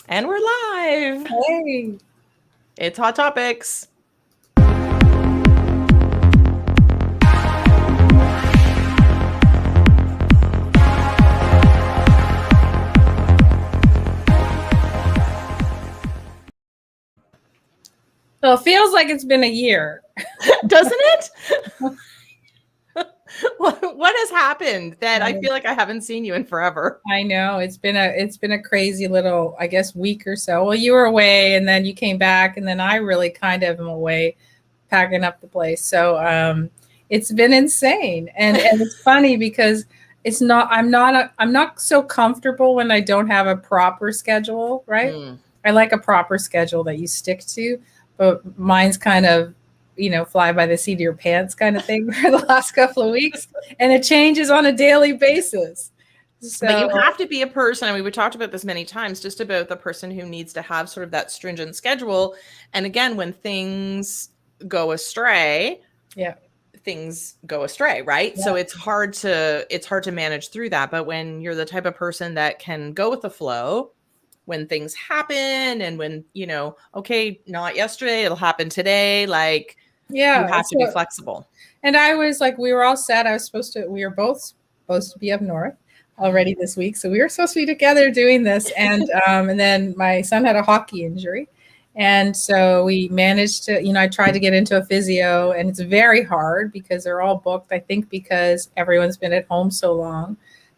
And we're live. Hey. It's Hot Topics. So it feels like it's been a year. Doesn't it? What has happened that I feel like I haven't seen you in forever? I know it's been a crazy little, I guess, week or so. Well, you were away and then you came back and then I really kind of am away packing up the place. So it's been insane. And it's funny because I'm not so comfortable when I don't have a proper schedule, right? I like a proper schedule that you stick to, but mine's kind of fly by the seat of your pants kind of thing for the last couple of weeks. And it changes on a daily basis. So, but you have to be a person. I mean, we talked about this many times, just about the person who needs to have sort of that stringent schedule. And again, when things go astray, things go astray, right? Yeah. So it's hard to manage through that. But when you're the type of person that can go with the flow, when things happen and when, okay, not yesterday, it'll happen today. Like, you have to be flexible. And I was like, we were all set. We were both supposed to be up north already this week. So we were supposed to be together doing this. And and then my son had a hockey injury. And so we managed to, I tried to get into a physio, and it's very hard because they're all booked, I think, because everyone's been at home so long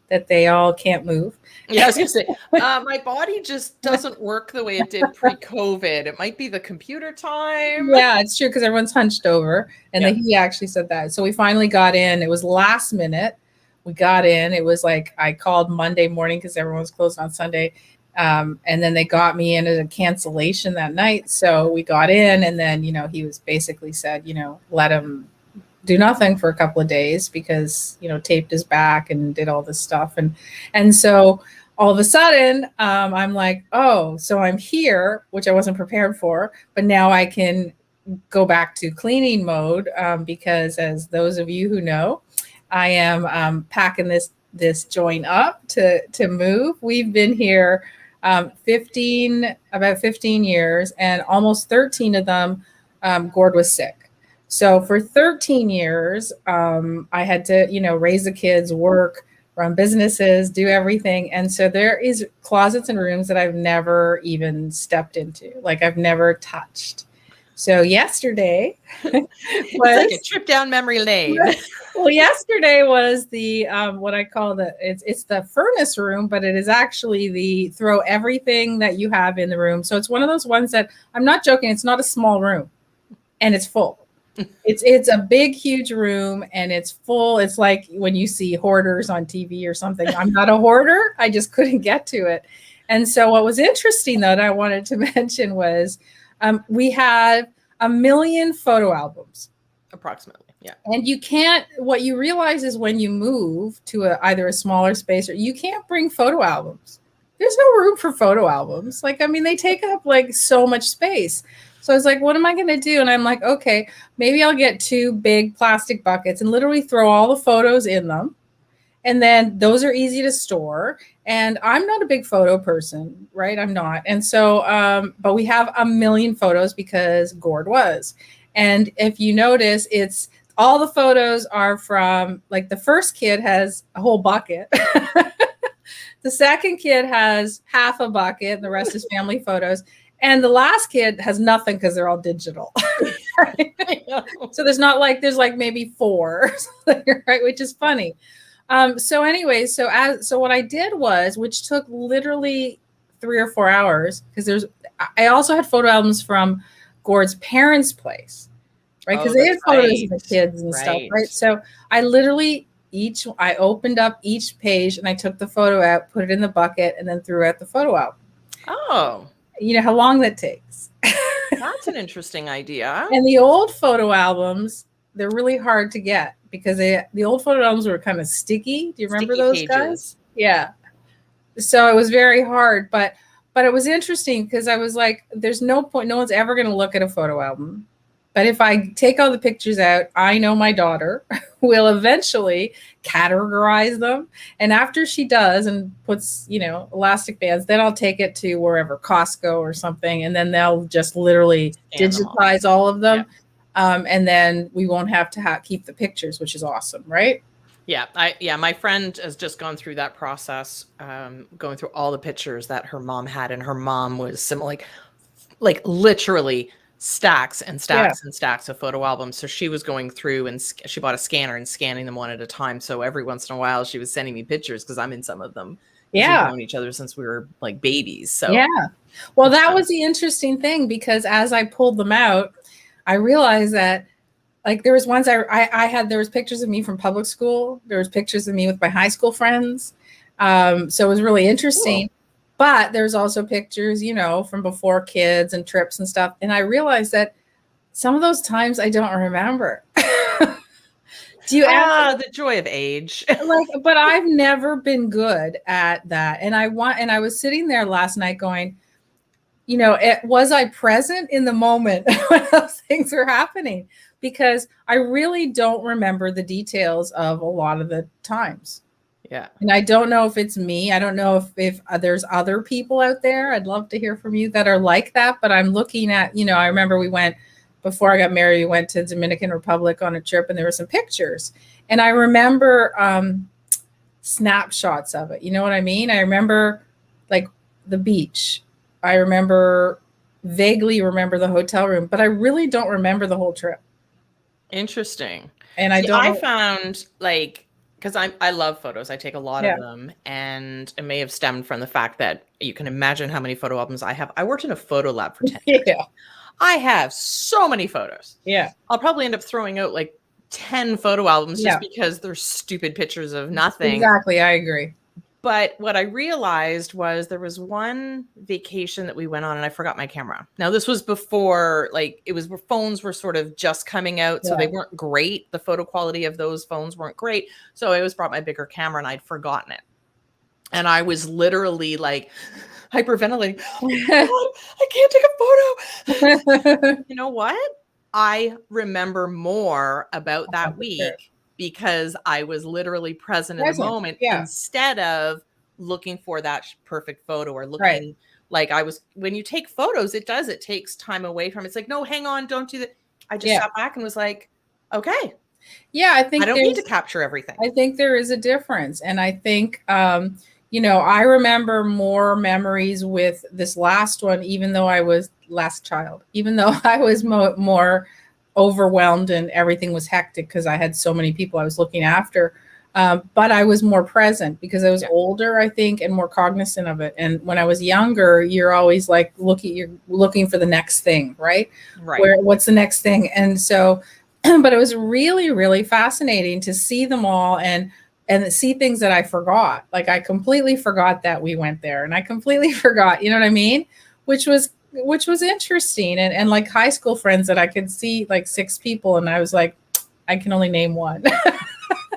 that they all can't move. Yeah, I was going to say, my body just doesn't work the way it did pre-COVID. It might be the computer time. Yeah, it's true because everyone's hunched over. And he actually said that. So we finally got in. It was last minute. We got in. It was like I called Monday morning because everyone was closed on Sunday. And then they got me in as a cancellation that night. So we got in, and then, he was basically said, let him do nothing for a couple of days because, taped his back and did all this stuff. And so all of a sudden, I'm like, oh, so I'm here, which I wasn't prepared for, but now I can go back to cleaning mode because, as those of you who know, I am packing this joint up to move. We've been here about 15 years, and almost 13 of them, Gord was sick. So for 13 years, I had to, raise the kids, work, run businesses, do everything. And so there is closets and rooms that I've never even stepped into, like I've never touched. So yesterday was it's like a trip down memory lane. Well, yesterday was the what I call it's the furnace room, but it is actually the throw everything that you have in the room. So it's one of those ones that, I'm not joking, it's not a small room, and it's full. It's a big, huge room, and it's full. It's like when you see hoarders on TV or something. I'm not a hoarder. I just couldn't get to it. And so what was interesting, though, that I wanted to mention was we had 1 million photo albums. Approximately, yeah. And what you realize is when you move to either a smaller space, or you can't bring photo albums. There's no room for photo albums. Like, I mean, they take up like so much space. So I was like, what am I going to do? And I'm like, okay, maybe I'll get 2 big plastic buckets and literally throw all the photos in them. And then those are easy to store. And I'm not a big photo person, right? I'm not. And so, but we have 1 million photos because Gord was. And if you notice, it's all the photos are from, like, the first kid has a whole bucket. The second kid has half a bucket, and the rest is family photos. And the last kid has nothing because they're all digital. So there's like maybe 4, right? Which is funny. So anyway, so what I did was, which took literally 3 or 4 hours, because I also had photo albums from Gord's parents' place, right? Because they had photos of the kids and stuff, right? So I literally I opened up each page and I took the photo out, put it in the bucket, and then threw out the photo album. Oh. You know how long that takes. That's an interesting idea. And the old photo albums, they're really hard to get because the old photo albums were kind of sticky. Do you remember those guys? Yeah. So it was very hard, but it was interesting because I was like, there's no point. No one's ever going to look at a photo album. But if I take all the pictures out, I know my daughter will eventually categorize them. And after she does and puts, elastic bands, then I'll take it to wherever, Costco or something. And then they'll just literally digitize all of them. Yeah. And then we won't have to keep the pictures, which is awesome, right? Yeah. My friend has just gone through that process, going through all the pictures that her mom had. And her mom was similar, like literally stacks and stacks and stacks of photo albums. So she was going through and she bought a scanner and scanning them one at a time. So every once in a while she was sending me pictures because I'm in some of them. Yeah. We've known each other since we were like babies. So yeah. Well, that was the interesting thing, because as I pulled them out, I realized that like there was ones I had, there was pictures of me from public school. There was pictures of me with my high school friends. So it was really interesting. Cool. But there's also pictures, from before kids and trips and stuff. And I realized that some of those times I don't remember. Do you the joy of age? But I've never been good at that. And I was sitting there last night going, was I present in the moment when those things were happening? Because I really don't remember the details of a lot of the times. Yeah. And I don't know if it's me. I don't know if there's other people out there. I'd love to hear from you that are like that. But I'm looking at, I remember before I got married, we went to Dominican Republic on a trip, and there were some pictures. And I remember snapshots of it. You know what I mean? I remember like the beach. I vaguely remember the hotel room, but I really don't remember the whole trip. Interesting. And I found because I love photos. I take a lot of them, and it may have stemmed from the fact that you can imagine how many photo albums I have. I worked in a photo lab for 10 years. Yeah. I have so many photos. Yeah. I'll probably end up throwing out like 10 photo albums just because they're stupid pictures of nothing. Exactly. I agree. But what I realized was there was one vacation that we went on and I forgot my camera. Now, this was before, phones were sort of just coming out. So they weren't great. The photo quality of those phones weren't great. So I always brought my bigger camera and I'd forgotten it. And I was literally like hyperventilating. Oh God, I can't take a photo. You know what? I remember more about that week because I was literally present in the moment instead of looking for that perfect photo or looking like I was. When you take photos, it takes time away from it. It's like, no, hang on, don't do that. I just sat back and was like, okay. Yeah, I think I don't need to capture everything. I think there is a difference. And I think, I remember more memories with this last one, even though I was more overwhelmed and everything was hectic because I had so many people I was looking after. But I was more present because I was older, I think, and more cognizant of it. And when I was younger, you're always like you're looking for the next thing, right? Right. What's the next thing? And so, but it was really, really fascinating to see them all and see things that I forgot. Like I completely forgot that we went there, and I completely forgot, you know what I mean? Which was interesting. And like high school friends that I could see like 6 people, and I was like, I can only name one.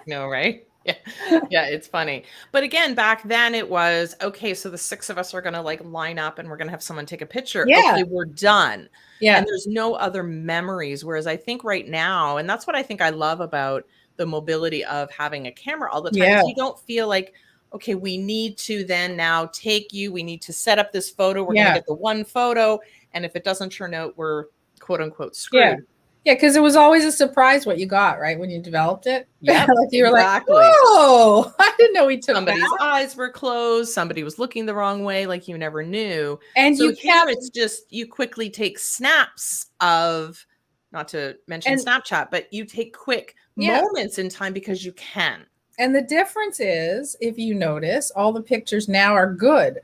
No, right? Yeah, it's funny. But again, back then it was, okay, so the 6 of us are going to like line up and we're going to have someone take a picture. Yeah. Okay, we're done. Yeah. And there's no other memories. Whereas I think right now, and that's what I think I love about the mobility of having a camera all the time. Yeah. You don't feel like, okay, we need to then now we need to set up this photo. We're going to get the one photo. And if it doesn't turn out, we're quote unquote screwed. Yeah, because it was always a surprise what you got, right? When you developed it. Yeah, like you were like, whoa, I didn't know we took somebody's eyes were closed. Somebody was looking the wrong way, like you never knew. And so it's just, you quickly take snaps of, not to mention Snapchat, but you take quick moments in time because you can. And the difference is, if you notice, all the pictures now are good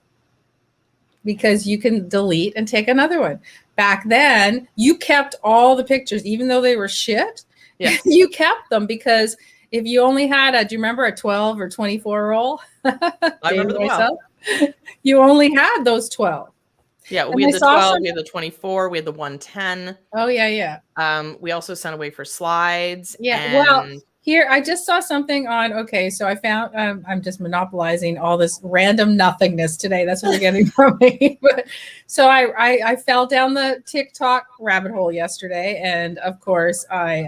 because you can delete and take another one. Back then, you kept all the pictures, even though they were shit. Yeah, you kept them because if you only had do you remember a 12 or 24 roll? I remember the 12. You only had those 12. Yeah, we had the 12, we had the 24, we had the 110. Oh, yeah. We also sent away for slides. Yeah, well, Here, I just saw something on, okay, so I found, I'm just monopolizing all this random nothingness today. That's what you're getting from me. But so I fell down the TikTok rabbit hole yesterday. And of course, I,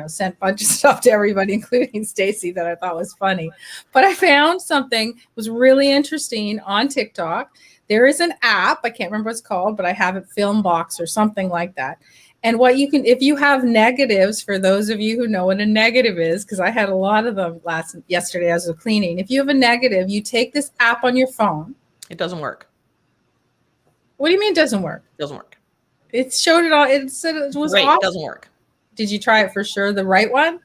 sent a bunch of stuff to everybody, including Stacy, that I thought was funny. But I found something was really interesting on TikTok. There is an app, I can't remember what it's called, but I have it, Filmbox or something like that. And what you can, if you have negatives, for those of you who know what a negative is, because I had a lot of them yesterday as I was cleaning. If you have a negative, you take this app on your phone. It doesn't work. What do you mean it doesn't work? It doesn't work. It showed it all. It said it was right. Awesome. It doesn't work. Did you try it for sure? The right one?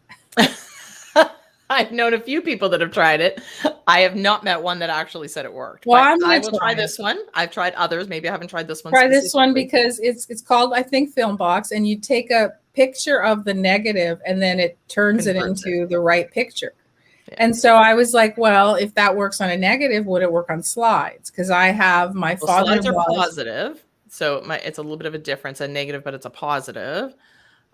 I've known a few people that have tried it. I have not met one that actually said it worked. Well, I will try this one. I've tried others. Maybe I haven't tried this one. Try this one because it's called, I think, Filmbox, and you take a picture of the negative and then it turns it into the right picture. Yeah. And so I was like, well, if that works on a negative, would it work on slides? Because I have my father. Slides are positive, so it's a little bit of a difference. A negative, but it's a positive.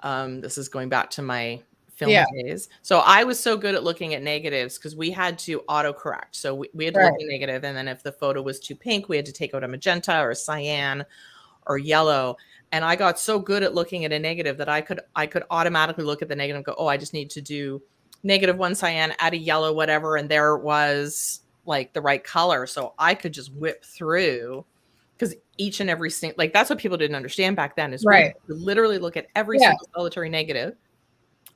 This is going back to my film days. So I was so good at looking at negatives because we had to autocorrect. So we had to look at negative, and then if the photo was too pink, we had to take out a magenta or a cyan or yellow. And I got so good at looking at a negative that I could automatically look at the negative and go, oh, I just need to do -1 cyan, add a yellow, whatever. And there was like the right color. So I could just whip through, because each and every single, like, that's what people didn't understand back then, is we literally look at every single solitary negative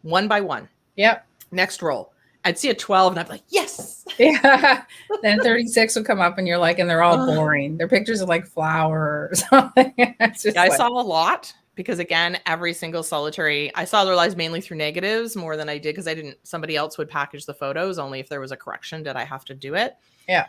one by one. Yep. Next roll. I'd see a 12 and I'd be like, yes. Yeah. Then 36 will come up and you're like, and they're all boring. They're pictures of like flowers or something. I saw a lot because, again, every single solitary, I saw their lives mainly through negatives more than I did because somebody else would package the photos. Only if there was a correction did I have to do it. Yeah.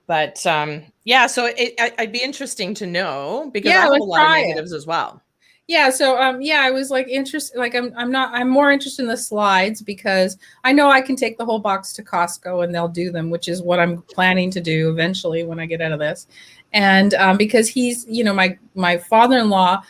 But so I'd be interesting to know, because I have a lot of negatives as well. Yeah. So, I was like interested, like, I'm more interested in the slides because I know I can take the whole box to Costco and they'll do them, which is what I'm planning to do eventually when I get out of this. And, because he's, my father-in-law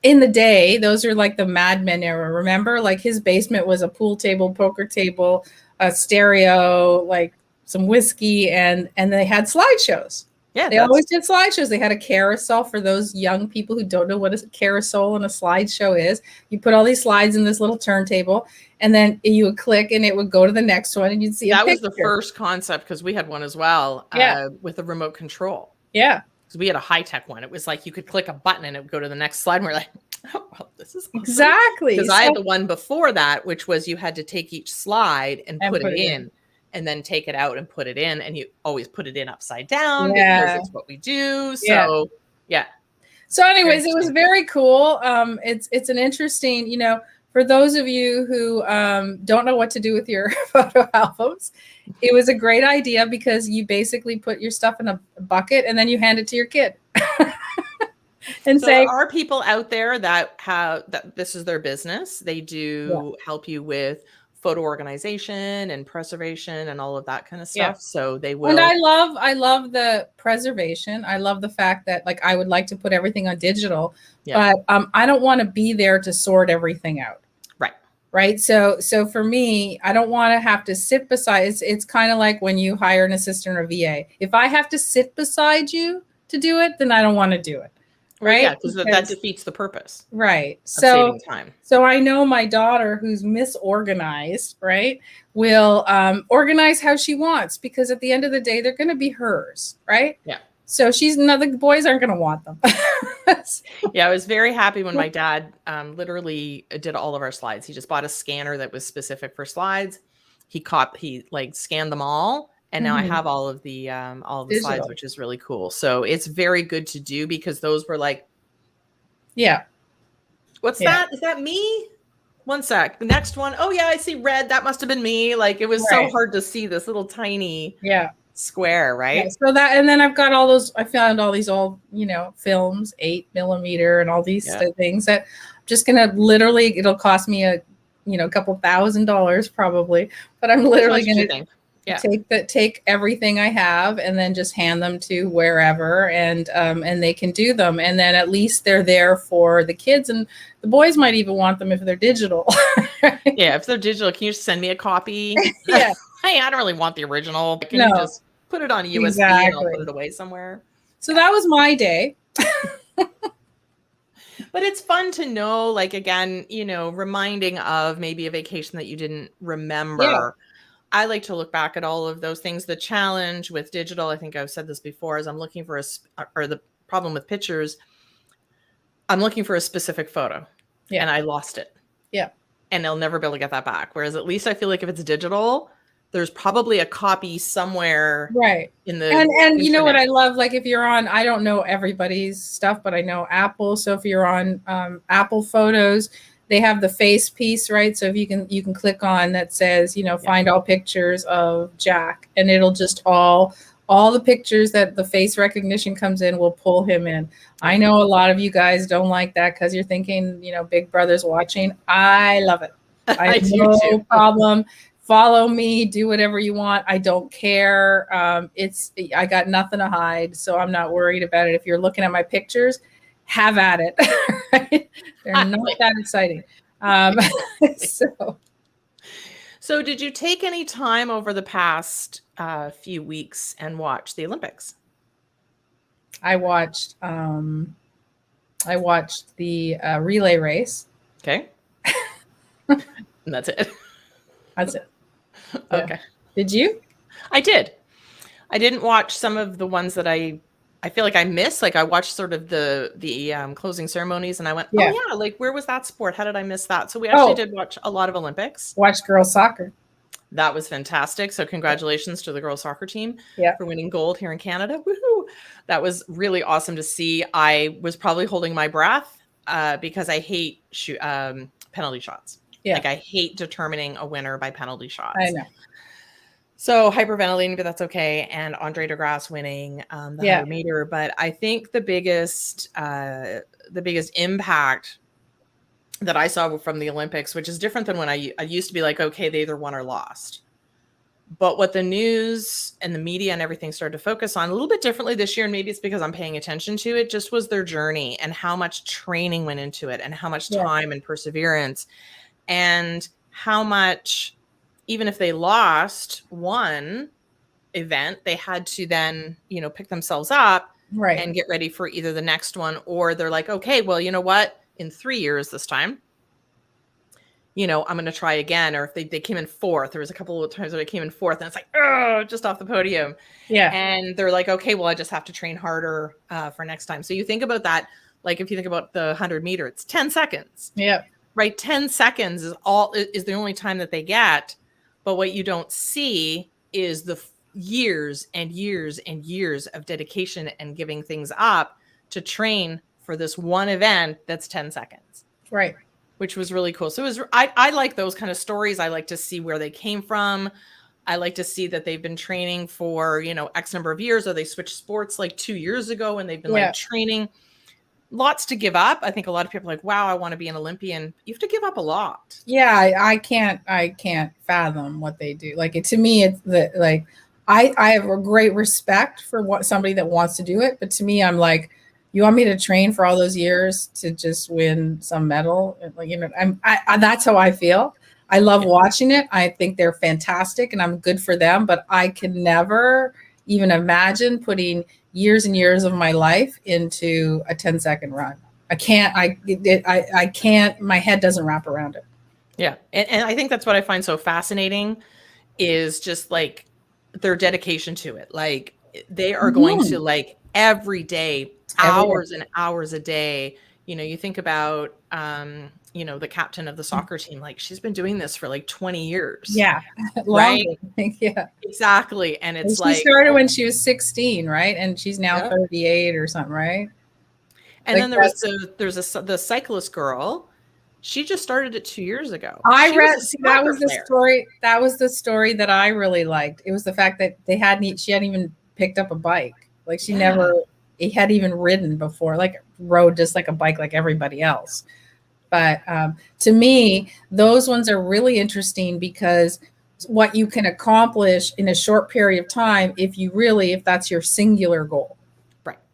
in the day, those are like the Mad Men era. Remember, like, his basement was a pool table, poker table, a stereo, like some whiskey, and they had slideshows. Yeah, they always did slideshows. They had a carousel for those young people who don't know what a carousel and a slideshow is. You put all these slides in this little turntable, and then you would click, and it would go to the next one, and you'd see that was the first concept, because we had one as well. With a remote control. Yeah, because we had a high-tech one. It was like you could click a button and it would go to the next slide, and we're like, oh, well, this is awesome. Exactly. Because I had the one before that, which was you had to take each slide and put it in. And then take it out and put it in, and you always put it in upside down because it's what we do. So yeah. So anyways, it was very cool. It's an interesting, for those of you who don't know what to do with your photo albums, it was a great idea because you basically put your stuff in a bucket and then you hand it to your kid. And so there are people out there that this is their business. They do help you with photo organization and preservation and all of that kind of stuff. So they will. And I love the preservation. I love the fact that, like, I would like to put everything on digital, but I don't want to be there to sort everything out. Right. So for me, I don't want to have to sit beside. It's kind of like when you hire an assistant or VA. If I have to sit beside you to do it, then I don't want to do it. Right. Yeah, because that defeats the purpose. Right. So I know my daughter, who's misorganized, right, will organize how she wants, because at the end of the day, they're going to be hers. Right. Yeah. So the boys aren't going to want them. Yeah. I was very happy when my dad literally did all of our slides. He just bought a scanner that was specific for slides. He scanned them all. And now I have all of the slides, which is really cool. So it's very good to do, because those were like, what's that? Is that me? One sec. The next one. Oh yeah, I see red. That must have been me. Like, it was so hard to see this little tiny square, right? Yeah, so and then I've got all those. I found all these old, films, 8mm, and all these things that I'm just gonna literally. It'll cost me a couple $1,000 probably, but I'm literally gonna. Yeah. Take everything I have and then just hand them to wherever, and they can do them. And then at least they're there for the kids, and the boys might even want them if they're digital. Yeah, if they're digital, can you send me a copy? Yeah. Hey, I don't really want the original. Can you just put it on a USB and I'll put it away somewhere? So that was my day. But it's fun to know, like, again, reminding of maybe a vacation that you didn't remember. Yeah. I like to look back at all of those things. The challenge with digital, I think I've said this before, is I'm looking for or the problem with pictures, I'm looking for a specific photo and I lost it. Yeah. And I'll never be able to get that back. Whereas at least I feel like if it's digital, there's probably a copy somewhere. Right. In the and you know what I love? Like if you're on, I don't know everybody's stuff, but I know Apple. So if you're on Apple Photos, they have the face piece, right? So if you can click on that says, find all pictures of Jack, and it'll just all the pictures that the face recognition comes in will pull him in. I know a lot of you guys don't like that because you're thinking, Big Brother's watching. I love it. I have no problem. Follow me, do whatever you want. I don't care. I got nothing to hide, so I'm not worried about it. If you're looking at my pictures, have at it. Right? They're not that exciting. So did you take any time over the past few weeks and watch the Olympics? I watched the relay race. Okay. And that's it. That's it. Okay. Yeah. Did you? I did. I didn't watch some of the ones that I feel like I missed. Like I watched sort of the closing ceremonies, and I went, oh yeah, like where was that sport? How did I miss that? So we actually did watch a lot of Olympics. Watch girls soccer. That was fantastic. So congratulations to the girls soccer team for winning gold here in Canada. Woohoo! That was really awesome to see. I was probably holding my breath because I hate penalty shots. Yeah. Like I hate determining a winner by penalty shots. I know. So hyperventilating, but that's okay. And Andre DeGrasse winning the 100 meter. But I think the biggest impact that I saw from the Olympics, which is different than when I used to be like, okay, they either won or lost. But what the news and the media and everything started to focus on a little bit differently this year, and maybe it's because I'm paying attention to it, just was their journey and how much training went into it and how much time and perseverance. And how much, even if they lost one event, they had to then, pick themselves up and get ready for either the next one, or they're like, okay, well, you know what? In 3 years this time, I'm going to try again. Or if they came in fourth, there was a couple of times where they came in fourth and it's like, oh, just off the podium. Yeah. And they're like, okay, well, I just have to train harder for next time. So you think about that. Like if you think about the 100 meter, it's 10 seconds. Yeah. Right. 10 seconds is the only time that they get. But what you don't see is the years and years and years of dedication and giving things up to train for this one event that's 10 seconds. Right. Which was really cool. So I like those kind of stories. I like to see where they came from. I like to see that they've been training for, X number of years, or they switched sports like 2 years ago and they've been like training. Lots to give up. I think a lot of people are like, wow, I want to be an Olympian. You have to give up a lot. Yeah, I can't fathom what they do. Like to me, it's I have a great respect for somebody that wants to do it, but to me, I'm like, you want me to train for all those years to just win some medal? Like, that's how I feel. I love watching it. I think they're fantastic, and I'm good for them. But I can never even imagine putting years and years of my life into a 10-second run. I can't, I can't, my head doesn't wrap around it. Yeah. And I think that's what I find so fascinating is just like their dedication to it. Like they are going to like every day, hours and hours a day. You think about, the captain of the soccer team, like she's been doing this for like 20 years. Yeah. Right. Yeah. Exactly. And it's she started when she was 16, right? And she's now 38 or something, right? And then there's the cyclist girl. She just started it 2 years ago. That was the story. That was the story that I really liked. It was the fact that she hadn't even picked up a bike. Like she never had even ridden before, like rode just like a bike like everybody else. But to me, those ones are really interesting because what you can accomplish in a short period of time if that's your singular goal.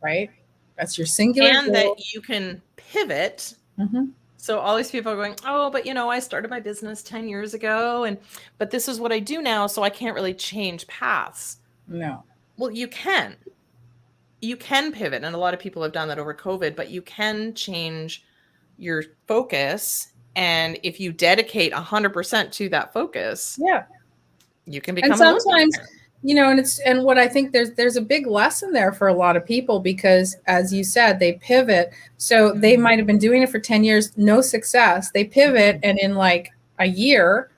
Right? That's your singular and goal. That you can pivot. Mm-hmm. So all these people are going, oh, but I started my business 10 years ago, but this is what I do now, so I can't really change paths. No. Well, you can pivot, and a lot of people have done that over COVID, but you can change your focus. And if you dedicate 100% to that focus, you can become. And sometimes, and what I think there's a big lesson there for a lot of people, because as you said, they pivot. So they might have been doing it for 10 years, no success. They pivot, and in like a year,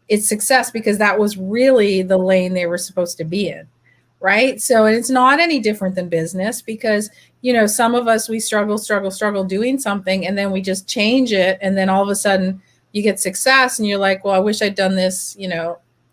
it's success, because that was really the lane they were supposed to be in. Right. So it's not any different than business, because, some of us, we struggle doing something, and then we just change it. And then all of a sudden you get success, and you're like, well, I wish I'd done this,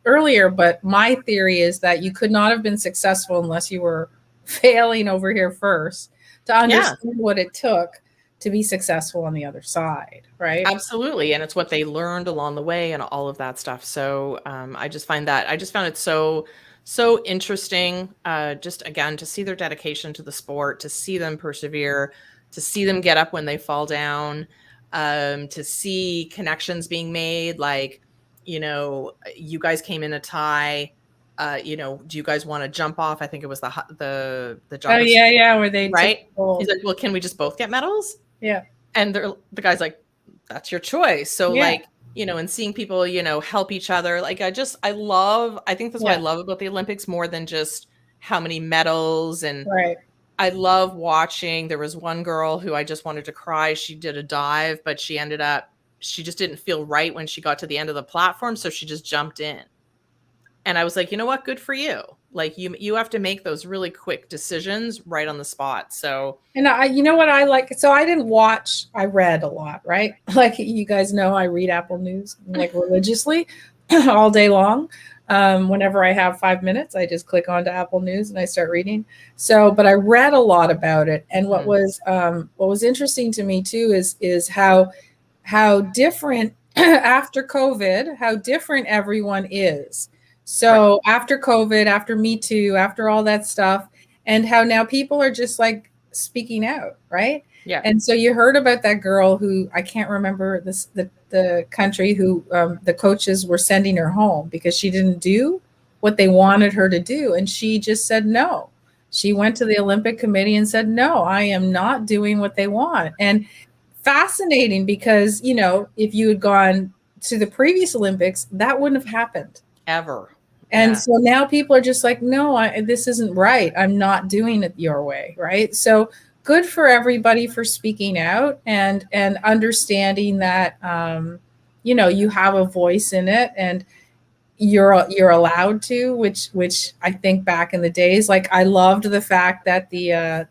earlier. But my theory is that you could not have been successful unless you were failing over here first to understand what it took to be successful on the other side. Right. Absolutely. And it's what they learned along the way and all of that stuff. So I just found it so interesting, just again, to see their dedication to the sport, to see them persevere, to see them get up when they fall down, to see connections being made. Like, you guys came in a tie. Do you guys want to jump off? I think it was the jump. Oh yeah, where they right. He's like, well, can we just both get medals? Yeah. And the guy's like, that's your choice. So like, and seeing people, help each other. Like, I think that's what I love about the Olympics, more than just how many medals. And I love watching. There was one girl who I just wanted to cry. She did a dive, but she just didn't feel right when she got to the end of the platform. So she just jumped in. And I was like, you know what? Good for you. Like, you have to make those really quick decisions right on the spot. So, and what I like, so I didn't watch, I read a lot, right? Like, you guys know, I read Apple News like religiously all day long. Whenever I have 5 minutes, I just click onto Apple News and I start reading. So, but I read a lot about it. And what was interesting to me too, is how different after COVID, how different everyone is. So after COVID, after Me Too, after all that stuff, and how now people are just like speaking out, right? Yeah. And so you heard about that girl who, I can't remember the country, who the coaches were sending her home because she didn't do what they wanted her to do. And she just said no. She went to the Olympic Committee and said, no, I am not doing what they want. And fascinating, because, if you had gone to the previous Olympics, that wouldn't have happened. Ever. And so now people are just like, no, this isn't right. I'm not doing it your way. Right. So good for everybody for speaking out and understanding that, you have a voice in it, and you're allowed to, which I think back in the days, like, I loved the fact that the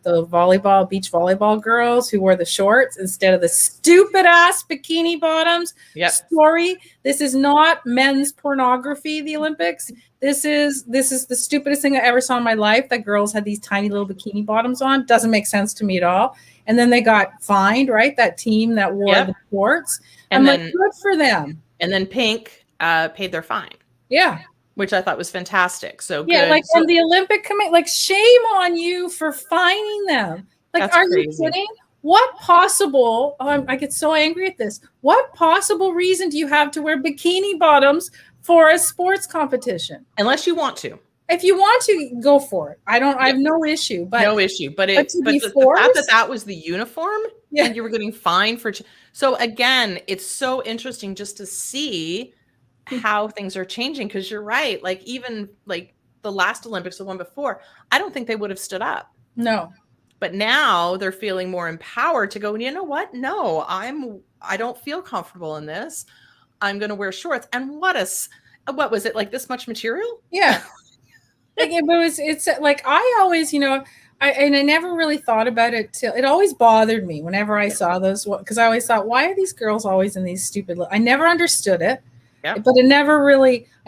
beach volleyball girls who wore the shorts instead of the stupid ass bikini bottoms. Story. This is not men's pornography, the Olympics. This is the stupidest thing I ever saw in my life, that girls had these tiny little bikini bottoms on. Doesn't make sense to me at all. And then they got fined, right? That team that wore the shorts. And I'm like, good for them. And then Pink paid their fine. Yeah. Which I thought was fantastic. So yeah, good. And the Olympic Committee, like, shame on you for fining them. Like, are you kidding? What possible, I get so angry at this. What possible reason do you have to wear bikini bottoms for a sports competition? Unless you want to. If you want to, go for it. I have no issue. But the fact that was the uniform and you were getting fined for. So again, it's so interesting just to see how things are changing, because you're right. Like, even like the last Olympics, the one before, I don't think they would have stood up. No. But now they're feeling more empowered to go, you know what? No, I don't feel comfortable in this. I'm going to wear shorts. And what was it, like this much material? Yeah. Like, it's like, I always, I never really thought about it till it always bothered me whenever I saw those, because I always thought, why are these girls always in these stupid, I never understood it. Yep. But I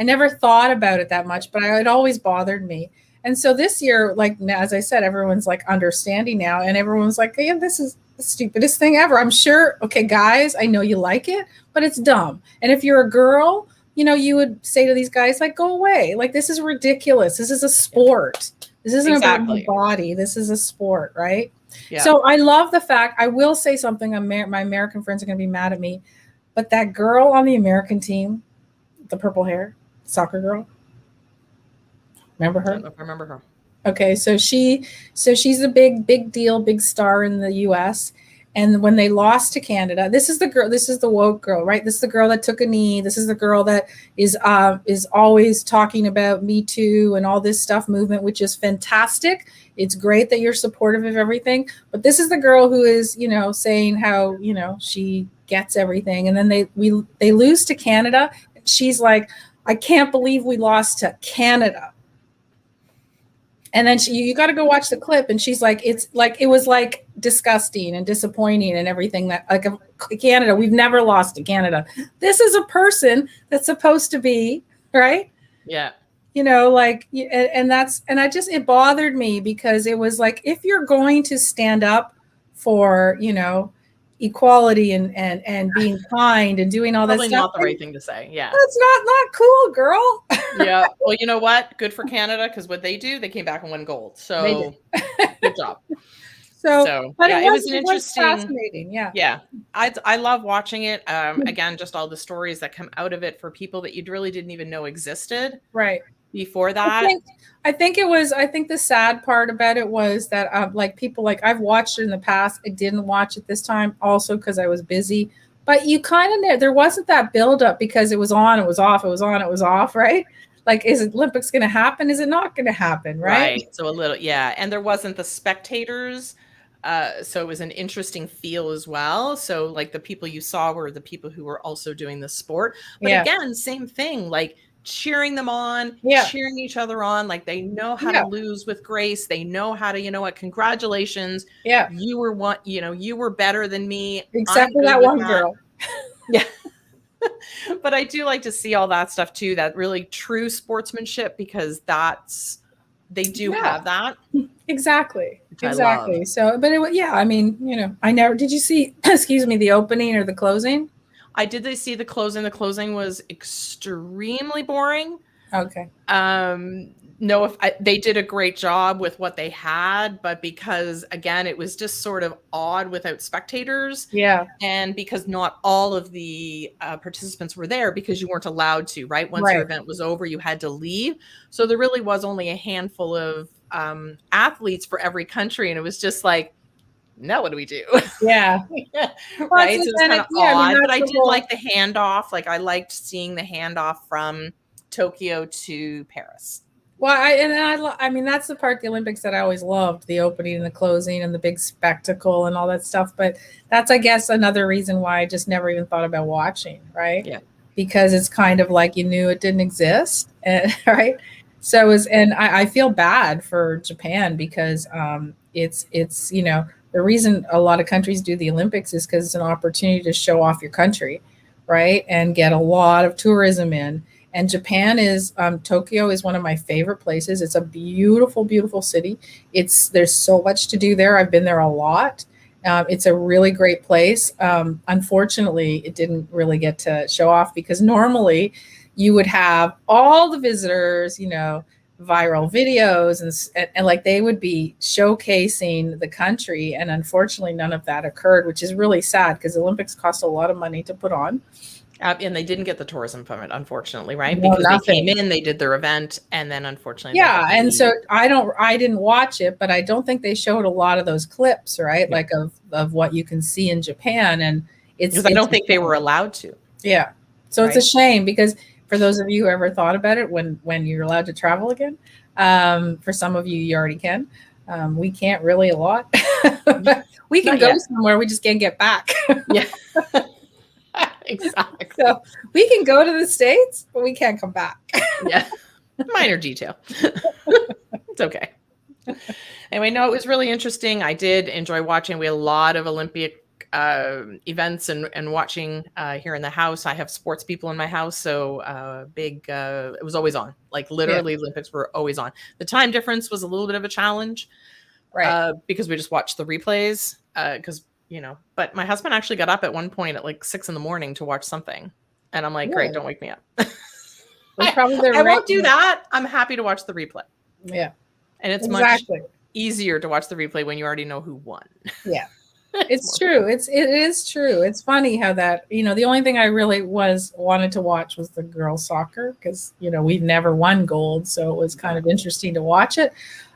never thought about it that much, but it always bothered me. And so this year, like, as I said, everyone's like understanding now, and everyone's like, yeah, this is the stupidest thing ever. I'm sure. Okay, guys, I know you like it, but it's dumb. And if you're a girl, you would say to these guys, like, go away. Like, this is ridiculous. This is a sport. This isn't about my body. This is a sport, right? Yeah. So I love the fact, I will say something, my American friends are going to be mad at me, but that girl on the American team, the purple hair, soccer girl, remember her? I don't know if I remember her. Okay, so she's a big deal, big star in the US. And when they lost to Canada, this is the woke girl, right? This is the girl that took a knee. This is the girl that is always talking about Me Too and all this stuff movement, which is fantastic. It's great that you're supportive of everything. But this is the girl who is, saying how, she gets everything. And then they lose to Canada. She's like, I can't believe we lost to Canada. And then you got to go watch the clip, and she's like, it was like disgusting and disappointing and everything, that like Canada, we've never lost to Canada. This is a person that's supposed to be, right? Yeah. And it bothered me, because it was like, if you're going to stand up for, equality and being kind and doing all that stuff. Probably not the right thing to say. Yeah. That's not cool, girl. Yeah. Well, you know what? Good for Canada, because what they do, they came back and won gold. So good job. So but yeah, it was an interesting, fascinating. Yeah. Yeah. I love watching it. Again, just all the stories that come out of it for people that you really didn't even know existed. Right. Before that. I think the sad part about it was that like people, like, I've watched it in the past. I didn't watch it this time also because I was busy, but you kind of know there wasn't that buildup, because it was on, it was off, it was on, it was off, right? Like, is Olympics going to happen? Is it not going to happen? Right. So a little, yeah. And there wasn't the spectators. So it was an interesting feel as well. So like the people you saw were the people who were also doing the sport, but again, same thing, like cheering them on, cheering each other on. Like, they know how to lose with grace. They know how to, congratulations. Yeah. You were one, you were better than me. Except for that one girl. Yeah. But I do like to see all that stuff too, that really true sportsmanship, because they do have that. Exactly. So, but I never, did you see, excuse me, the opening or the closing? I did see the closing. The closing was extremely boring. Okay. No, they did a great job with what they had, but because, again, it was just sort of odd without spectators. Yeah. And because not all of the participants were there, because you weren't allowed to, right? Once your event was over, you had to leave. So there really was only a handful of athletes for every country. And it was just like, now what do we do? Yeah. Right. So it's kind of odd, but I did like the handoff. Like, I liked seeing the handoff from Tokyo to Paris. Well, I mean, that's the part of the Olympics that I always loved, the opening and the closing and the big spectacle and all that stuff. But that's, I guess, another reason why I just never even thought about watching, right? Yeah. Because it's kind of like you knew it didn't exist, right? So I feel bad for Japan, because it's the reason a lot of countries do the Olympics is because it's an opportunity to show off your country, right? And get a lot of tourism in. And Japan is, Tokyo is one of my favorite places. It's a beautiful, beautiful city. There's so much to do there. I've been there a lot. It's a really great place. Unfortunately, it didn't really get to show off, because normally you would have all the visitors, viral videos and like they would be showcasing the country. And unfortunately, none of that occurred, which is really sad, because the Olympics cost a lot of money to put on. And they didn't get the tourism from it, unfortunately, right? Because they came in, they did their event, and then unfortunately, and so I didn't watch it, but I don't think they showed a lot of those clips, right? Yeah. Like of what you can see in Japan, and because I don't think they were allowed to. Yeah, so It's a shame, because for those of you who ever thought about it, when you're allowed to travel again, for some of you already can. We can't really a lot. We can go somewhere, we just can't get back. Yeah. Exactly. So we can go to the States, but we can't come back. Yeah. Minor detail. It's okay. Anyway, no, it was really interesting. I did enjoy watching. We had a lot of Olympic events and watching here in the house. I have sports people in my house, so it was always on. Like, literally, Olympics were always on. The time difference was a little bit of a challenge, right? Because we just watched the replays. Because but my husband actually got up at one point at like 6 a.m. to watch something. And I'm like, great, don't wake me up. I won't do that. I'm happy to watch the replay. Yeah. And it's much easier to watch the replay when you already know who won. Yeah. It's true. It is true. It's funny how that, you know, the only thing I really wanted to watch was the girls soccer because, you know, we've never won gold. So it was kind of interesting to watch it.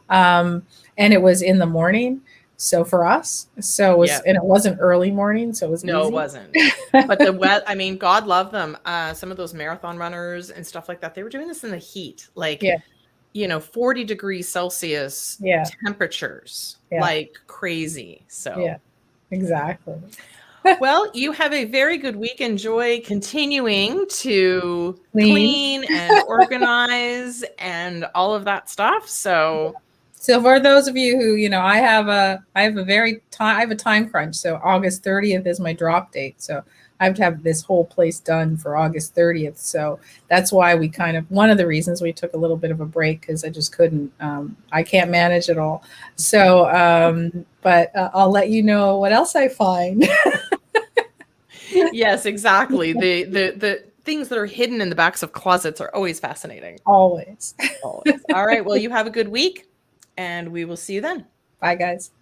And it was in the morning. So for us, and it wasn't early morning. So it was No, easy. it wasn't. But I mean, God love them. Some of those marathon runners and stuff like that, they were doing this in the heat, like, you know, 40 degrees Celsius temperatures, like crazy. So yeah. Exactly. Well, you have a very good week. Enjoy continuing to clean and organize and all of that stuff. So for those of you who, you know, I have a time crunch. So August 30th is my drop date. So I have to have this whole place done for August 30th. So that's why one of the reasons we took a little bit of a break, because I just couldn't, I can't manage it all. So, but I'll let you know what else I find. Yes, exactly. The things that are hidden in the backs of closets are always fascinating. Always. All right. Well, you have a good week and we will see you then. Bye, guys.